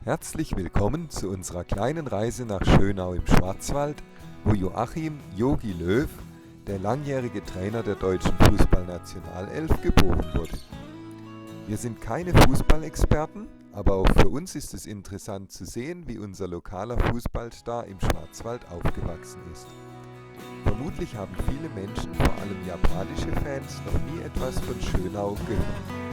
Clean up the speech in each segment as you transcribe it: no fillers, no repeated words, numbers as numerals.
Herzlich willkommen zu unserer kleinen Reise nach Schönau im Schwarzwald, wo Joachim Jogi Löw, der langjährige Trainer der deutschen Fußballnationalelf, geboren wurde. Wir sind keine Fußballexperten, aber auch für uns ist es interessant zu sehen, wie unser lokaler Fußballstar im Schwarzwald aufgewachsen ist. Vermutlich haben viele Menschen, vor allem japanische Fans, noch nie etwas von Schönau gehört.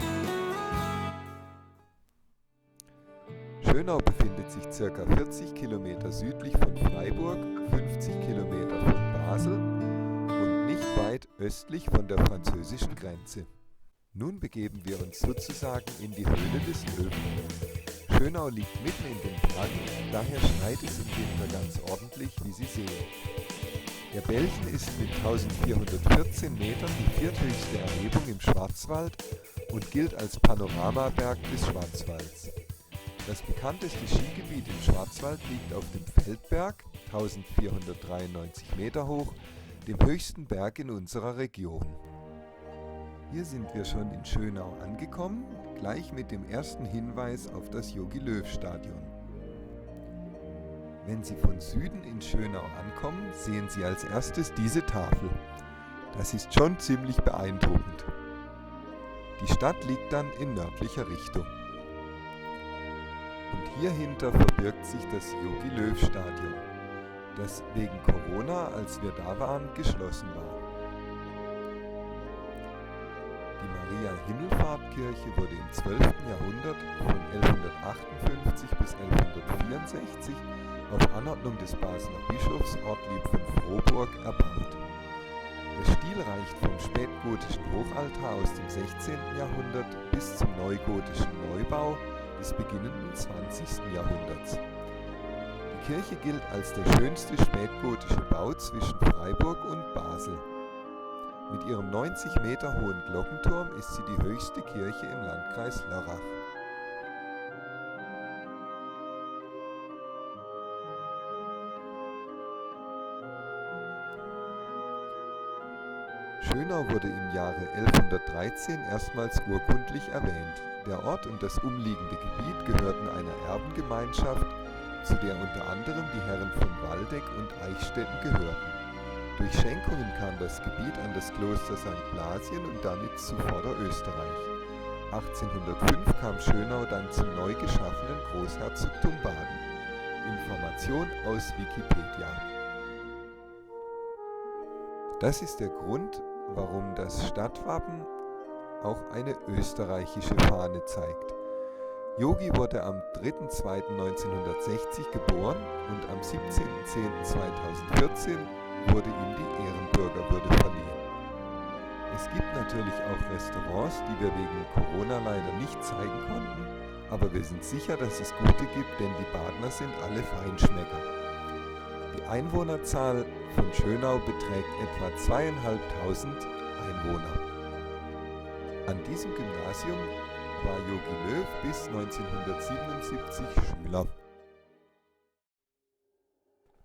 Schönau befindet sich ca. 40 Kilometer südlich von Freiburg, 50 Kilometer von Basel und nicht weit östlich von der französischen Grenze. Nun begeben wir uns sozusagen in die Höhle des Löwen. Schönau liegt mitten in den Bergen, daher schneit es im Winter ganz ordentlich, wie Sie sehen. Der Belchen ist mit 1414 Metern die vierthöchste Erhebung im Schwarzwald und gilt als Panoramaberg des Schwarzwalds. Das bekannteste Skigebiet im Schwarzwald liegt auf dem Feldberg, 1493 Meter hoch, dem höchsten Berg in unserer Region. Hier sind wir schon in Schönau angekommen, gleich mit dem ersten Hinweis auf das Jogi-Löw-Stadion. Wenn Sie von Süden in Schönau ankommen, sehen Sie als erstes diese Tafel. Das ist schon ziemlich beeindruckend. Die Stadt liegt dann in nördlicher Richtung. Und hierhinter verbirgt sich das Jogi-Löw-Stadion, das wegen Corona, als wir da waren, geschlossen war. Die Maria-Himmelfahrt-Kirche wurde im 12. Jahrhundert von 1158 bis 1164 auf Anordnung des Basler Bischofs Ortlieb von Frohburg erbaut. Der Stil reicht vom spätgotischen Hochaltar aus dem 16. Jahrhundert bis zum neugotischen Neubau des beginnenden 20. Jahrhunderts. Die Kirche gilt als der schönste spätgotische Bau zwischen Freiburg und Basel. Mit ihrem 90 Meter hohen Glockenturm ist sie die höchste Kirche im Landkreis Lörrach. Schönau wurde im Jahre 1113 erstmals urkundlich erwähnt. Der Ort und das umliegende Gebiet gehörten einer Erbengemeinschaft, zu der unter anderem die Herren von Waldeck und Eichstätten gehörten. Durch Schenkungen kam das Gebiet an das Kloster St. Blasien und damit zu Vorderösterreich. 1805 kam Schönau dann zum neu geschaffenen Großherzogtum Baden. Information aus Wikipedia. Das ist der Grund, warum das Stadtwappen auch eine österreichische Fahne zeigt. Jogi wurde am 3.2.1960 geboren und am 17.10.2014 wurde ihm die Ehrenbürgerwürde verliehen. Es gibt natürlich auch Restaurants, die wir wegen Corona leider nicht zeigen konnten, aber wir sind sicher, dass es gute gibt, denn die Badener sind alle Feinschmecker. Die Einwohnerzahl von Schönau beträgt etwa 2.500 Einwohner. An diesem Gymnasium war Jogi Löw bis 1977 Schüler.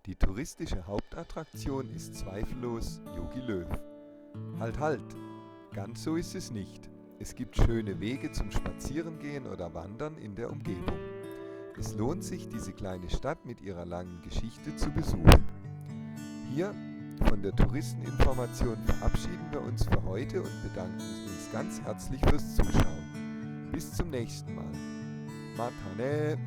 Die touristische Hauptattraktion ist zweifellos Jogi Löw. Halt, ganz so ist es nicht. Es gibt schöne Wege zum Spazierengehen oder Wandern in der Umgebung. Es lohnt sich, diese kleine Stadt mit ihrer langen Geschichte zu besuchen. Hier von der Touristeninformation verabschieden wir uns für heute und bedanken uns ganz herzlich fürs Zuschauen. Bis zum nächsten Mal. Matane!